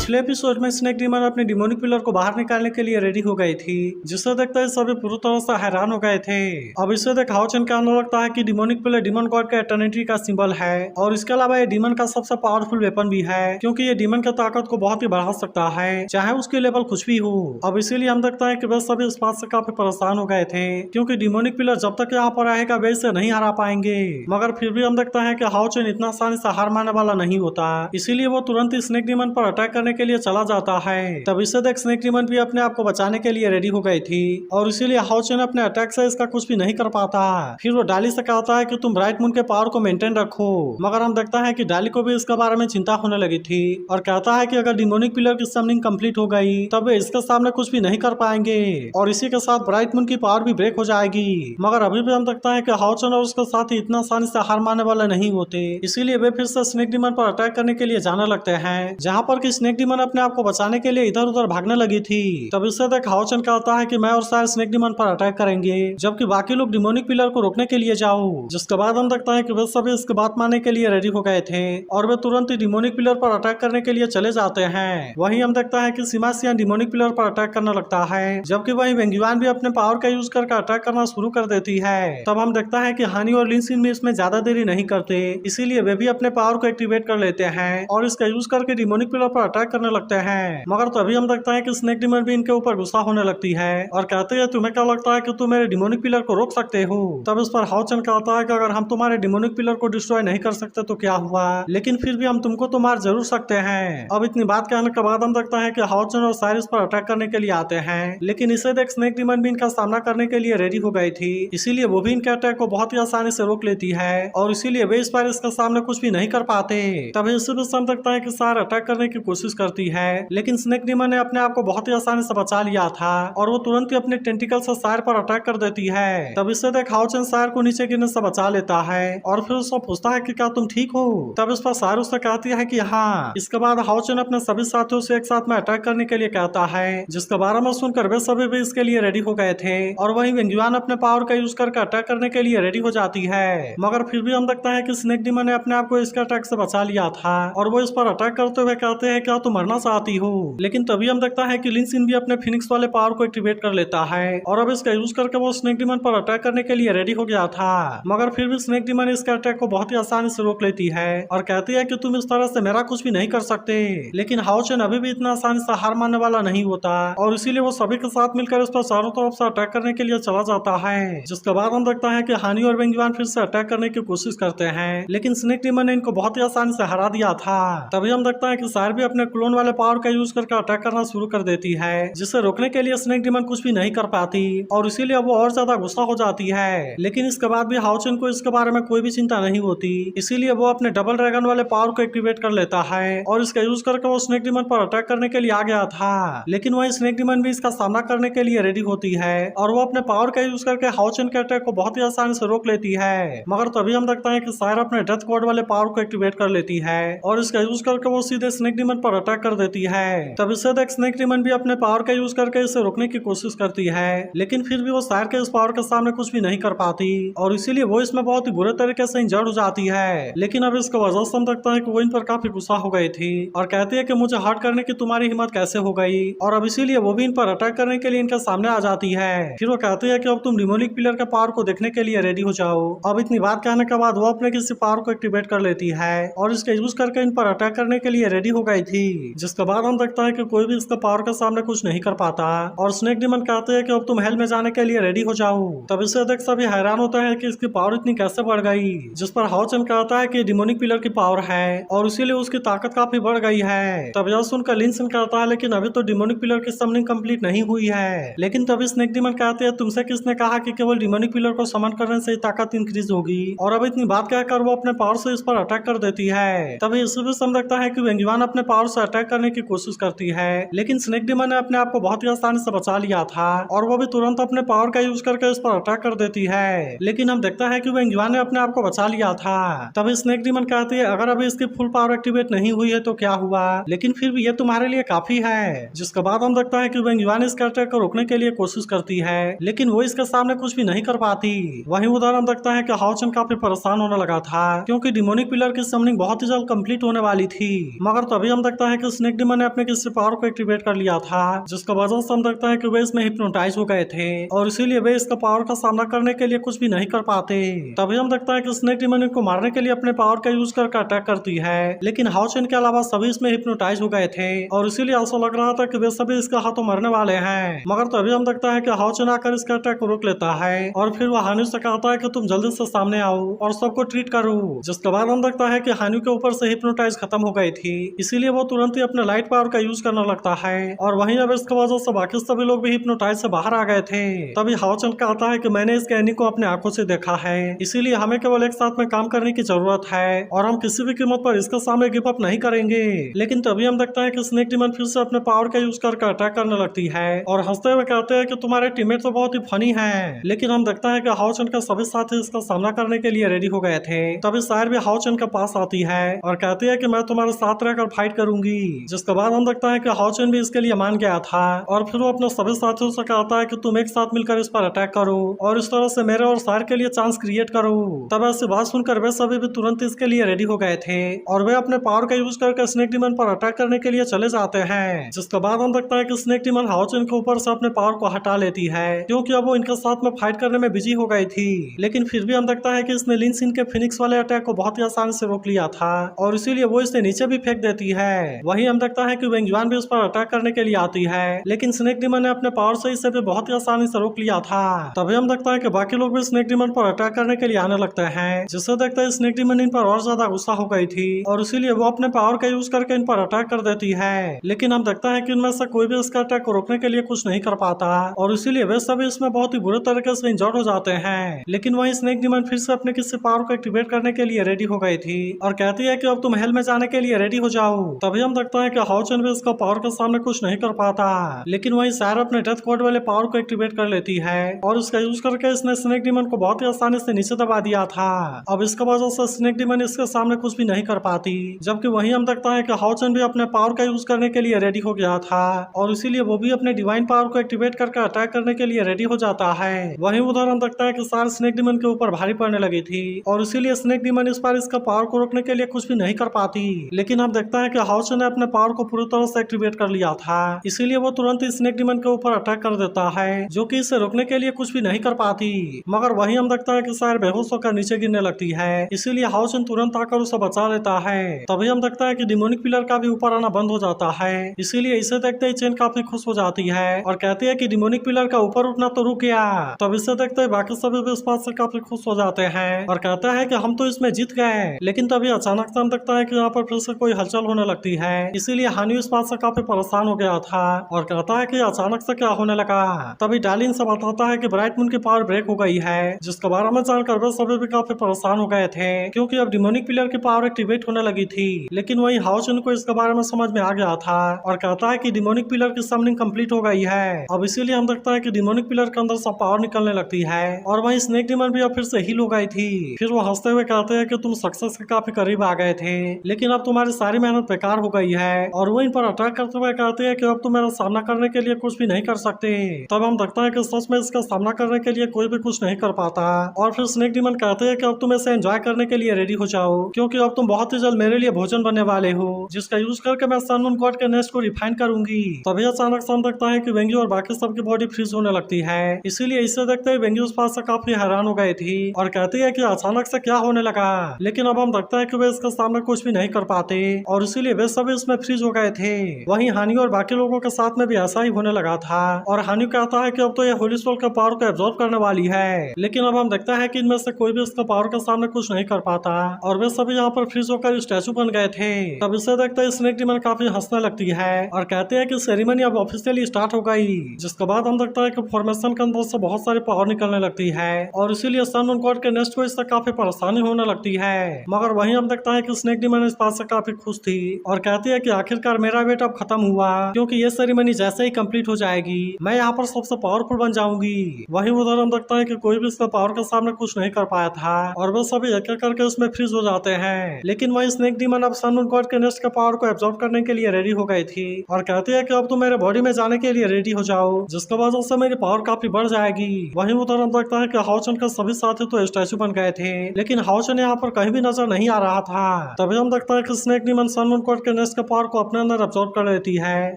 पिछले एपिसोड में snake demon अपने डिमोनिक पिलर को बाहर निकालने के लिए रेडी हो गई थी, जिसे देखते ही सभी पूरी तरह से हैरान हो गए थे। अब इसे देख हाओचन के अंदर लगता है कि डिमोनिक पिलर डीमन गॉड का एटर्निटी का सिंबल है और इसके अलावा ये डीमन का सबसे पावरफुल वेपन भी है, क्योंकि ये डीमन की ताकत को बहुत ही बढ़ा सकता है, चाहे उसकी लेवल कुछ भी हो। अब इसीलिए हम देखते हैं कि वे सभी इस बात से काफी परेशान हो गए थे, क्योंकि डिमोनिक पिलर जब तक यहाँ पर रहेगा वे इसे नहीं हरा पाएंगे। मगर फिर भी हम देखते हैं कि हाओचन इतना आसानी से हार मानने वाला नहीं होता, इसीलिए वो तुरंत ही स्नेक डीमन पर अटैक करने के लिए चला जाता है। तब इसे देख स्नेक डीमन भी अपने आप को बचाने के लिए रेडी हो गई थी और इसीलिए हाओचन अपने अटैक से इसका कुछ भी नहीं कर पाता। फिर वो डाली से कहता है कि तुम ब्राइट मून के पावर को मेंटेन रखो, मगर हम देखता है कि डाली को भी इसके बारे में चिंता होने लगी थी और कहता है कि अगर डिमोनिक पिलर की समनिंग कंप्लीट हो गई तब वे इसके सामने कुछ भी नहीं कर पाएंगे और इसी के साथ ब्राइट मून की पावर भी ब्रेक हो जाएगी। मगर अभी भी हम देखता है कि हाओचन और उसके साथ इतना आसानी से हार मानने वाले नहीं होते, इसीलिए वे फिर से स्नेक डीमन पर अटैक करने के लिए जाने लगते हैं, जहाँ पर कि स्नेक डीमन अपने आप को बचाने के लिए इधर उधर भागने लगी थी। तब इससे देख हाओचन कहता है कि मैं और सारे स्नेक डीमन पर अटैक करेंगे, जबकि बाकी लोग डिमोनिक पिलर को रोकने के लिए जाओ। जिसके बाद हम देखता है कि वे सभी इसकी बात मानने के लिए रेडी हो गए थे और वे तुरंत ही डिमोनिक पिलर पर अटैक करने के लिए चले जाते हैं। वहीं हम देखता है कि सिमासियान डिमोनिक पिलर पर अटैक करने लगता है, जबकि वहीं वेंगुआन भी अपने पावर का यूज करके अटैक करना शुरू कर देती है। तब हम देखता है कि हानी और लिनसिन भी इसमें ज्यादा देरी नहीं करते, इसीलिए वे भी अपने पावर को एक्टिवेट कर लेते हैं और इसका यूज करके डिमोनिक पिलर पर अटैक करने लगते हैं। मगर तभी हम देखता है कि स्नेक डीमन भी इनके ऊपर गुस्सा होने लगती है और कहते हैं तुम्हें क्या लगता है कि तुम मेरे डिमोनिक पिलर को रोक सकते हो। तब इस पर हाओचन कहता है कि अगर हम तुम्हारे डिमोनिक पिलर को डिस्ट्रॉय नहीं कर सकते तो क्या हुआ, लेकिन फिर भी हम तुमको तो मार जरूर सकते हैं। अब इतनी बात कहने के बाद हम देखता है कि हाओचन और साइरस पर अटैक करने के लिए आते हैं, लेकिन इसे देख स्नेक डीमन भी इनका सामना करने के लिए रेडी हो गई थी, इसीलिए वो भी इनके अटैक को बहुत ही आसानी से रोक लेती है और इसीलिए वे इस बार इसके सामने कुछ भी नहीं कर पाते। तभी इसी बीच हम देखता है कि सार अटैक करने की कोशिश करती है, लेकिन स्नेक डीमन ने अपने आप को बहुत ही आसानी से बचा लिया था और वो तुरंत ही अपने टेंटिकल से सार पर अटैक कर देती है। तब इससे देख हाओचन सार को नीचे गिरने से बचा लेता है और फिर उससे पूछता है कि क्या तुम ठीक हो। तब इस पर सार उससे कहती है कि हाँ। इसके बाद हाओचन अपने सभी साथियों से एक साथ में अटैक करने के लिए कहता है, जिसके बारे में सुनकर वे सभी भी इसके लिए रेडी हो गए थे और वहीं वेंगुआन अपने पावर का यूज करके अटैक करने के लिए रेडी हो जाती है। मगर फिर भी हम देखता है कि स्नेक डीमन ने अपने आप को इसके अटैक से बचा लिया था और वो इस पर अटैक करते हुए कहते हैं क्या तुम मरना चाहती हो। लेकिन तभी हम देखता है कि लिनसिन भी अपने फिनिक्स वाले पावर को एक्टिवेट कर लेता है और अब इसका यूज करके वो स्नेक डीमन पर अटैक करने के लिए रेडी हो गया था। मगर फिर भी स्नेक डीमन इसके अटैक को बहुत ही आसानी से रोक लेती है और कहती है कि तुम इस तरह से मेरा कुछ भी नहीं कर सकते। लेकिन हाओचन अभी भी इतना आसानी से हार मानने वाला नहीं होता और इसीलिए वो सभी के साथ मिलकर इस पर चारों तरफ से अटैक करने के लिए चला जाता है। जिसके बाद हम देखता है कि हानी और वेंगुआन फिर से अटैक करने की कोशिश करते हैं, लेकिन स्नेक डीमन ने इनको बहुत ही आसानी से हरा दिया था। तभी हम देखता है कि सार भी अपने क्लोन वाले पावर का यूज करके अटैक करना शुरू कर देती है, जिसे रोकने के लिए स्नेक डीमन कुछ भी नहीं कर पाती और इसीलिए वो और ज्यादा गुस्सा हो जाती है। लेकिन इसके बाद भी हाओचन को इसके बारे में कोई भी चिंता नहीं होती, इसीलिए वो अपने डबल ड्रैगन वाले पावर को एक्टिवेट कर लेता है और इसका यूज करके वो स्नेक डीमन पर अटैक करने के लिए आ गया था। लेकिन वही स्नेक डीमन भी इसका सामना करने के लिए रेडी होती है और वो अपने पावर का यूज करके हाओचन के अटैक को बहुत ही आसानी से रोक लेती है। मगर तभी हम देखता है कि सायर अपने डेथ गॉड वाले पावर को एक्टिवेट कर लेती है और इसका यूज करके वो सीधे स्नेक डीमन पर अटैक कर देती है। तब इससे देख स्नेक डीमन भी अपने पावर का यूज करके इसे रोकने की कोशिश करती है, लेकिन फिर भी वो सायर के इस पावर के सामने कुछ भी नहीं कर पाती और इसीलिए वो इसमें बहुत ही बुरे तरीके से इंजर्ड हो जाती है। लेकिन अब इसका वजह से हम देखता है कि वो इन पर काफी गुस्सा हो गई थी और कहती है कि मुझे हर्ट करने की तुम्हारी हिम्मत कैसे हो गई, और अब इसीलिए वो भी इन पर अटैक करने के लिए इनके सामने आ जाती है। फिर वो कहती है कि अब तुम डिमोनिक पिलर के पावर को देखने के लिए रेडी हो जाओ। अब इतनी बात कहने के बाद वो अपने किसी पावर को एक्टिवेट कर लेती है और इसका यूज करके इन पर अटैक करने के लिए रेडी हो गई थी। जिसके बाद हम देखता है कि कोई भी इसके पावर के सामने कुछ नहीं कर पाता और स्नेक डीमन कहते हैं कि अब तुम हेल में जाने के लिए रेडी हो जाओ। तब इसे देख सभी हैरान होता है कि इसकी पावर इतनी कैसे बढ़ गई, जिस पर हाओचन कहता है कि डिमोनिक पिलर की पावर है और इसीलिए उसकी ताकत काफी बढ़ गई है। तब यह सुनकर लिनसिन कहता है लेकिन अभी तो डिमोनिक पिलर की समनिंग कंप्लीट नहीं हुई है। लेकिन तभी स्नेक डीमन कहते हैं तुमसे किसने कहा कि केवल डिमोनिक पिलर को समन करने से ताकत इंक्रीज होगी, और अब इतनी बात कहकर वो अपने पावर से इस पर अटैक कर देती है। तभी इसी भी समय लगता है कि वेंगुआन अपने पावर से अटैक करने की कोशिश करती है, लेकिन स्नेक डीमन ने अपने आप को बहुत ही आसानी से बचा लिया था और वो भी तुरंत अपने पावर का यूज करके इस पर अटैक कर देती है। लेकिन हम देखता है कि वेंगुआन ने अपने आप को बचा लिया था। तभी स्नेक डीमन कहती है अगर अभी इसकी फुल पावर एक्टिवेट नहीं हुई है तो क्या हुआ, लेकिन फिर भी ये तुम्हारे लिए काफी है। जिसके बाद हम देखता है कि वेंगुआन इस अटैक को रोकने के लिए कोशिश करती है, लेकिन वो इसके सामने कुछ भी नहीं कर पाती। वहीं उधर हम देखता है कि हाओचन काफी परेशान होने लगा था, क्योंकि डिमोनिक पिलर की समनिंग बहुत ही जल्द कंप्लीट होने वाली थी। मगर तभी हम देखता है कि स्नेक डिमन ने अपने किसी पावर को एक्टिवेट कर लिया था, जिसका वजह से हम देखते हैं कि वे इसमें हिप्नोटाइज हो गए थे और इसीलिए वे इसका पावर का सामना करने के लिए कुछ भी नहीं कर पाते। तभी हम देखते हैं कि स्नेक डिमन इनको मारने के लिए अपने पावर का यूज करके अटैक करती है, लेकिन हाओ चेन के अलावा सभी इसमें हिप्नोटाइज हो गए थे और इसीलिए ऐसा लग रहा था कि वे सभी इसके हाथों मरने वाले हैं। मगर तभी हम देखते हैं कि हाओ चेन आकर इसके अटैक को रोक लेता है और फिर वह हान्यू से कहता है कि तुम जल्दी से सामने आओ और सबको ट्रीट करो। जिसके बाद हम देखता है कि हान्यू के ऊपर से हिप्नोटाइज खत्म हो गई थी, इसीलिए वो तुरंत ही अपने लाइट पावर का यूज करने लगता है और वहीं अब इसकी वजह से बाकी सभी लोग भी हिप्नोटाइज से बाहर आ गए थे। तभी हाओ चेन कहता है कि मैंने इस एनी को अपने आंखों से देखा है, इसीलिए हमें केवल एक साथ में काम करने की जरूरत है और हम किसी भी कीमत पर इसके सामने गिव अप नहीं करेंगे। लेकिन तभी हम देखते हैं कि स्नेक डिमन फिर से अपने पावर का यूज करके अटैक करने लगती है और हंसते हुए कहते हैं कि तुम्हारे टीममेट तो बहुत ही फनी हैं। लेकिन हम देखते हैं कि हाओ चेन के सभी साथी इसका सामना करने के लिए रेडी हो गए थे। तभी सायर भी हाओ चेन के पास आती है और कहती है कि मैं तुम्हारे साथ रहकर फाइट करूंगी। जिसके बाद हम देखते हैं कि हाओ चेन भी इसके लिए मान गया था और फिर वो अपने सभी साथियों से कहता है कि तुम एक साथ मिलकर इस पर अटैक करो और इस तरह से मेरे और सायर के लिए चांस क्रिएट करो। तब ऐसी बात सुनकर वे सभी भी तुरंत इसके लिए रेडी हो गए थे और वे अपने पावर का यूज करके स्नेक डिमन पर अटैक करने के लिए चले जाते हैं। जिसके बाद हम देखते हैं कि स्नेक डिमन हाओ चेन के ऊपर से अपने पावर को हटा लेती है क्योंकि अब वो इनके साथ में फाइट करने में बिजी हो गई थी। लेकिन फिर भी हम देखता है कि इसने लिन सिन के फिनिक्स वाले अटैक को बहुत ही आसानी से रोक लिया था और इसीलिए वो इसे नीचे भी फेंक देती है। वहीं हम देखता है कि वेंगजुआन भी उस पर अटैक करने के लिए आती है, लेकिन स्नेक डिमन ने अपने पावर से इसे भी बहुत ही आसानी से रोक लिया था। तभी हम देखता है कि बाकी लोग भी स्नेक डिमन पर अटैक करने के लिए आने लगते हैं, जिससे देखते हैं स्नेक डिमन इन पर और ज्यादा गुस्सा हो गई थी और इसीलिए वो अपने पावर का यूज करके इन पर अटैक कर देती है। लेकिन हम देखता है कि इनमें से कोई भी इसका अटैक को रोकने के लिए कुछ नहीं कर पाता और इसीलिए वे सभी इसमें बहुत ही बुरे तरीके से इंजर्ड हो जाते हैं। लेकिन वहीं स्नेक डिमन फिर से अपने किसी पावर को एक्टिवेट करने के लिए रेडी हो गई थी और कहती है कि अब तुम हेल में जाने के लिए रेडी हो जाओ। तभी हम देखते हैं कि हाओ चेन भी इसका पावर के सामने कुछ नहीं कर पाता, लेकिन वहीं सायर अपने डेथ कोड वाले पावर को एक्टिवेट कर लेती है और उसका यूज करके इसने स्नेक डिमन को बहुत ही आसानी से नीचे दबा दिया था। अब इसका वजह से स्नेक डिमन इसके सामने कुछ भी नहीं कर पाती, जबकि वहीं हम देखता है कि हाओ चेन भी अपने पावर का यूज करने के लिए रेडी हो गया था और इसीलिए वो भी अपने डिवाइन पावर को एक्टिवेट करके अटैक करने के लिए रेडी हो जाता है। वहीं उधर हम देखता है कि सार स्नेक डिमन के ऊपर भारी पड़ने लगी थी और इसीलिए स्नेक डिमन इस बार इसका पावर को रोकने के लिए कुछ भी नहीं कर पाती। लेकिन हम देखता है कि हाओ चेन ने अपने पावर को पूरी तरह से एक्टिवेट कर लिया था, इसीलिए वो तुरंत ही स्नेक डिमन के ऊपर अटैक कर देता है, जो कि इसे रोकने के लिए कुछ भी नहीं कर पाती। मगर वहीं हम देखता है कि सायर बेहोश होकर नीचे गिरने लगती है, इसीलिए हाओ चेन तुरंत आकर उसे बचा लेता है। तभी हम देखता है कि डिमोनिक पिलर का भी ऊपर आना बंद हो जाता है, इसीलिए इसे देखते ही चेन काफी खुश हो जाती है और कहती है कि डिमोनिक पिलर का ऊपर उठना तो रुक गया। तब इसे देखते ही बाकी सभी भी इस बात से काफी खुश हो जाते हैं और कहते हैं कि हम तो इसमें जीत गए। लेकिन तभी अचानक से हम देखता है कि यहाँ पर फिर से कोई हलचल होने लगती है, इसीलिए हान्यू इस बात से काफी परेशान हो गया था और कहता है कि अचानक से क्या होने लगा। तभी डार्लिन से बताता है कि ब्राइट मून की पावर ब्रेक हो गई है, जिसके बारे में जानकर वे सभी भी काफी परेशान हो गए थे क्योंकि अब डिमोनिक पिलर की पावर एक्टिवेट होने लगी थी। लेकिन वही हाओ चेन को इसके बारे में समझ में आ गया था और कहता है कि डिमोनिक पिलर की समनिंग कंप्लीट हो गई है। अब इसीलिए हम देखता है कि डिमोनिक पिलर के अंदर सब पावर निकलने लगती है और वहीं स्नेक डिमन भी अब फिर से हील हो गई थी। फिर वो हंसते हुए कहते हैं कि तुम सक्सेस के काफी करीब आ गए थे, लेकिन अब तुम्हारी सारी मेहनत बेकार हो गई है और वो इन पर अटैक करते हुए कहते हैं कि अब तुम मेरा सामना करने के लिए कुछ भी नहीं कर सकते। तब हम देखते हैं कि सच में इसका सामना करने के लिए कोई भी कुछ नहीं कर पाता और फिर स्नेक डिमन कहते हैं कि अब तुम इसे एंजॉय करने के लिए रेडी हो जाओ क्योंकि अब तुम बहुत ही जल्द मेरे लिए भोजन बनने वाले हो, जिसका यूज करके मैं सन मून गॉड के नेस्ट को रिफाइन करूंगी। तभी अचानक से हम देखता है कि वेंगी और बाकी सबकी बॉडी फ्रीज होने लगती है, इसीलिए इसे देखते ही वेंगी उस बात से काफी हैरान हो गई थी और कहती है कि अचानक से क्या होने लगा। लेकिन अब हम देखता है कि वे इसके सामने कुछ भी नहीं कर पाते और इसीलिए वे सभी इसमें फ्रीज हो गए थे। वहीं हानि और बाकी लोगों के साथ में भी ऐसा ही होने लगा था और हानि कहता है कि अब तो ये होली सोल के पावर को एब्जॉर्ब करने वाली है। लेकिन अब हम देखता है कि इनमें से कोई भी इसका पावर के सामने कुछ नहीं कर पाता और वे सभी यहाँ पर फ्रीज होकर स्टैचू बन गए थे। तब इसे देखते ही स्नेक डिमन काफी हंसने लगती है और कहते हैं कि सेरेमनी अब ऑफिशियली स्टार्ट हो गई। जिसके बाद हम देखता है कि फॉर्मेशन के अंदर से बहुत सारी पावर निकलने लगती है और इसीलिए सन मून गॉड के नेस्ट को इससे काफी परेशानी होने लगती है। मगर वहीं हम देखता है कि स्नेक डिमन इस बात से काफी खुश थी और कहती है कि आखिरकार मेरा वेट अब खत्म हुआ क्योंकि ये सेरेमनी जैसे ही कंप्लीट हो जाएगी मैं यहाँ पर सबसे पावरफुल बन जाऊंगी। वहीं उधर हम देखता है कि कोई भी इसका पावर के सामने कुछ नहीं कर पाया था और वे सभी एक एक करके उसमें फ्रीज हो जाते हैं। लेकिन वहीं स्नेक डिमन अब सन मून गॉड के नेस्ट के पावर को एब्जॉर्ब करने के लिए रेडी हो गई थी और कहती है कि अब तुम मेरे बॉडी में जाने के लिए रेडी हो जाओ, जिसके वजह से मेरी पावर काफी बढ़ जाएगी। वहीं उधर हम देखता है कि हाओ चेन के सभी साथी तो स्टैचू बन गए थे, लेकिन हाओ चेन यहाँ पर कहीं भी नजर नहीं आ रहा था। तभी हम देखता है कि snake demon sun moon god के नेस्ट इसके पावर को अपने अंदर अब्सॉर्ब कर लेती है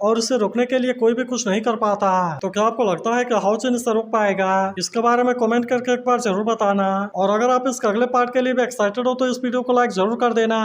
और इसे रोकने के लिए कोई भी कुछ नहीं कर पाता। तो क्या आपको लगता है कि हाउचन इसे रोक पाएगा? इसके बारे में कमेंट करके एक बार जरूर बताना, और अगर आप इसके अगले पार्ट के लिए भी एक्साइटेड हो तो इस वीडियो को लाइक जरूर कर देना।